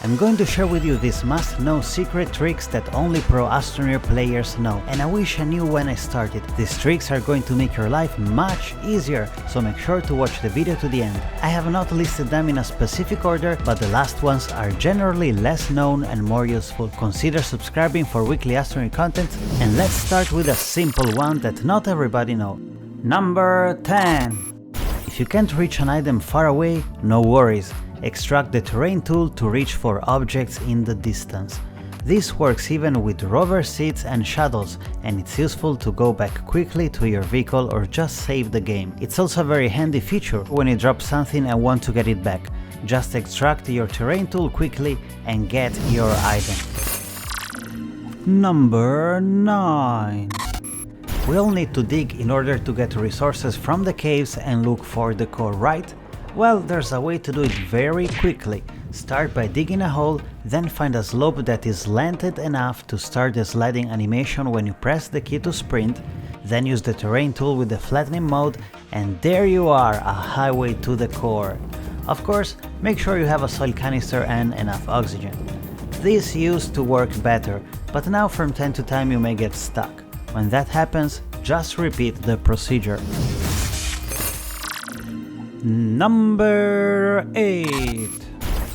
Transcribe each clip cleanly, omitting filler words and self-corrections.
I'm going to share with you these must-know secret tricks that only pro Astroneer players know, and I wish I knew when I started. These tricks are going to make your life much easier, so make sure to watch the video to the end. I have not listed them in a specific order, but the last ones are generally less known and more useful. Consider subscribing for weekly Astroneer content, and let's start with a simple one that not everybody knows. Number 10. If you can't reach an item far away, no worries. Extract the terrain tool to reach for objects in the distance. This works even with rover seats and shuttles, and it's useful to go back quickly to your vehicle or just save the game. It's also a very handy feature when you drop something and want to get it back. Just extract your terrain tool quickly and get your item. Number 9. We all need to dig in order to get resources from the caves and look for the core, right? Well, there's a way to do it very quickly. Start by digging a hole, then find a slope that is slanted enough to start the sliding animation when you press the key to sprint, then use the terrain tool with the flattening mode, and there you are, a highway to the core. Of course, make sure you have a soil canister and enough oxygen. This used to work better, but now from time to time you may get stuck. When that happens, just repeat the procedure. Number 8.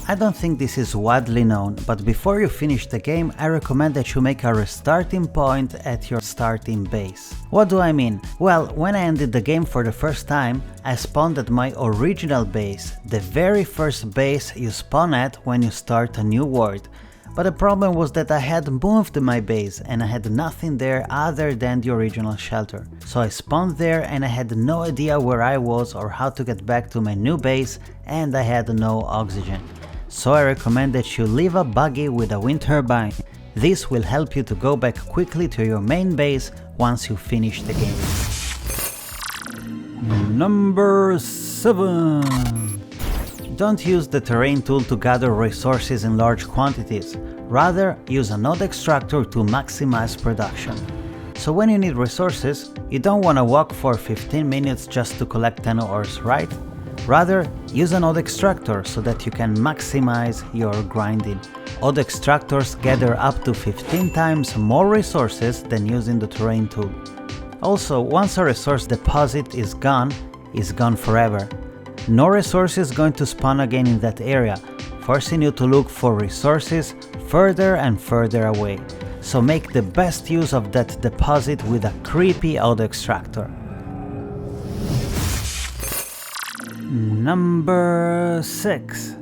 I don't think this is widely known, but before you finish the game, I recommend that you make a restarting point at your starting base. What do I mean? Well, when I ended the game for the first time, I spawned at my original base, the very first base you spawn at when you start a new world. But the problem was that I had moved my base and I had nothing there other than the original shelter. So I spawned there and I had no idea where I was or how to get back to my new base, and I had no oxygen. So I recommend that you leave a buggy with a wind turbine. This will help you to go back quickly to your main base once you finish the game. Number 7. Don't use the terrain tool to gather resources in large quantities. Rather, use a node extractor to maximize production. So when you need resources, you don't want to walk for 15 minutes just to collect 10 ores, right? Rather, use a node extractor so that you can maximize your grinding. Node extractors gather up to 15 times more resources than using the terrain tool. Also, once a resource deposit is gone forever. No resource is going to spawn again in that area, forcing you to look for resources further and further away. So make the best use of that deposit with a creepy auto extractor. Number 6.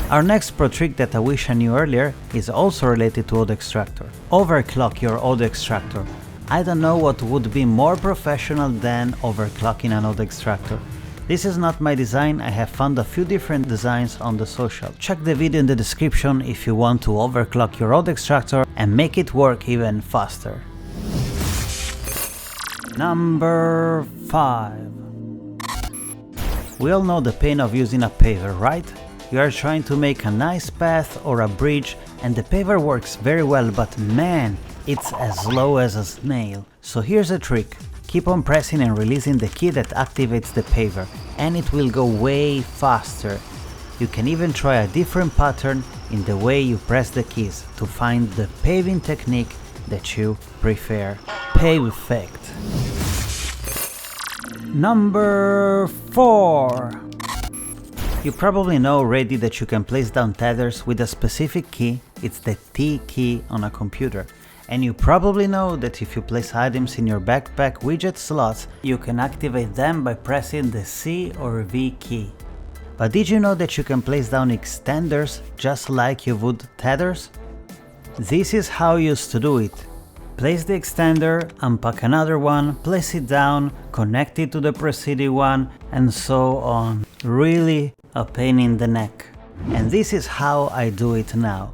Our next pro trick that I wish I knew earlier is also related to auto extractor. Overclock your auto extractor. I don't know what would be more professional than overclocking an auto extractor. This is not my design, I have found a few different designs on the social. Check the video in the description if you want to overclock your auto extractor and make it work even faster. Number 5. We all know the pain of using a paver, right? You are trying to make a nice path or a bridge and the paver works very well, but man, it's as slow as a snail. So here's a trick. Keep on pressing and releasing the key that activates the paver, and it will go way faster. You can even try a different pattern in the way you press the keys to find the paving technique that you prefer. Perfect. Number 4. You probably know already that you can place down tethers with a specific key. It's the T key on a computer. And you probably know that if you place items in your backpack widget slots, you can activate them by pressing the C or V key. But did you know that you can place down extenders just like you would tethers? This is how you used to do it. Place the extender, unpack another one, place it down, connect it to the preceding one, and so on. Really a pain in the neck. And this is how I do it now.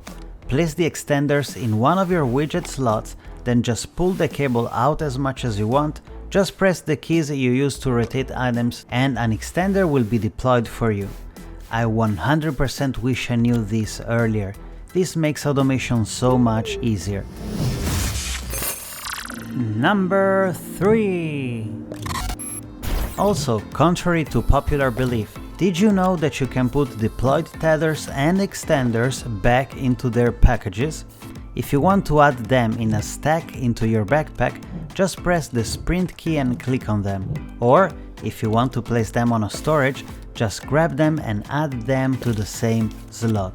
Place the extenders in one of your widget slots, then just pull the cable out as much as you want, just press the keys you use to rotate items and an extender will be deployed for you. I 100% wish I knew this earlier. This makes automation so much easier. Number 3. Also, contrary to popular belief, Did you know that you can put deployed tethers and extenders back into their packages? If you want to add them in a stack into your backpack, just press the sprint key and click on them. Or, if you want to place them on a storage, just grab them and add them to the same slot.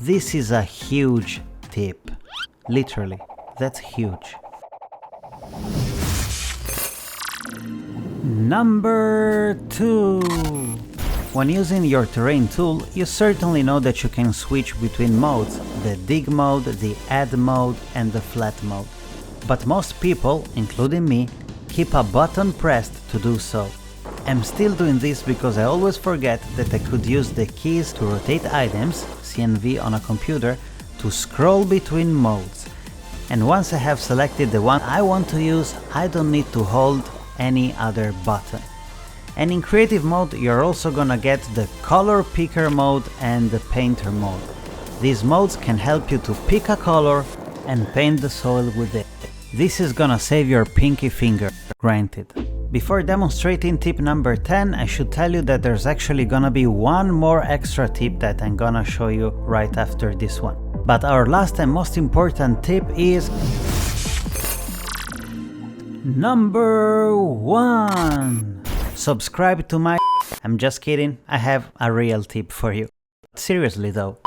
This is a huge tip. Literally, that's huge. Number 2. When using your terrain tool, you certainly know that you can switch between modes, the dig mode, the add mode and the flat mode. But most people, including me, keep a button pressed to do so. I'm still doing this because I always forget that I could use the keys to rotate items, CNV on a computer, to scroll between modes. And once I have selected the one I want to use, I don't need to hold any other button. And in creative mode you're also gonna get the color picker mode and the painter mode. These modes can help you to pick a color and paint the soil with it. This is gonna save your pinky finger, granted. Before demonstrating tip number 10, I should tell you that there's actually gonna be one more extra tip that I'm gonna show you right after this one. But our last and most important tip is number 1. Subscribe to my... I'm just kidding, I have a real tip for you. Seriously though.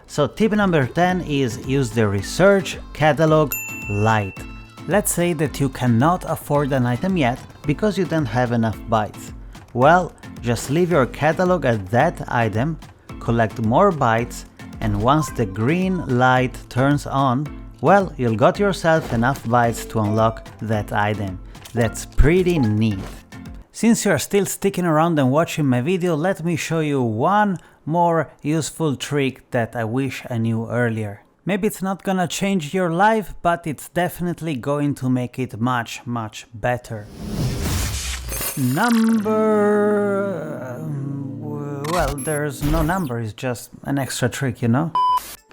So tip number 10 is use the research catalog light. Let's say that you cannot afford an item yet because you don't have enough bytes. Well, just leave your catalog at that item, collect more bytes, and once the green light turns on, well, you'll got yourself enough bytes to unlock that item. That's pretty neat. Since you're still sticking around and watching my video, let me show you one more useful trick that I wish I knew earlier. Maybe it's not gonna change your life, but it's definitely going to make it much better. Well, there's no number, it's just an extra trick, you know?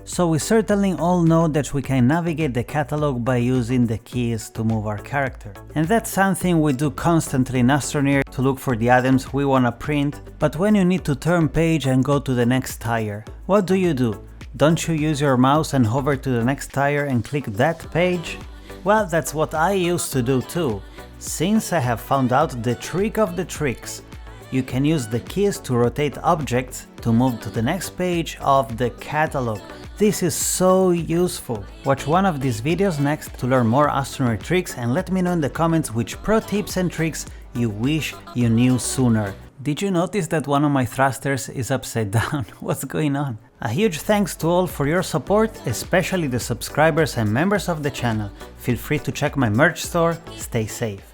So we certainly all know that we can navigate the catalog by using the keys to move our character. And that's something we do constantly in Astronir to look for the items we wanna print, but when you need to turn page and go to the next tire, what do? Don't you use your mouse and hover to the next tire and click that page? Well, that's what I used to do too. Since I have found out the trick of the tricks, you can use the keys to rotate objects to move to the next page of the catalog. This is so useful. Watch one of these videos next to learn more Astroneer tricks and let me know in the comments which pro tips and tricks you wish you knew sooner. Did you notice that one of my thrusters is upside down? What's going on? A huge thanks to all for your support, especially the subscribers and members of the channel. Feel free to check my merch store. Stay safe.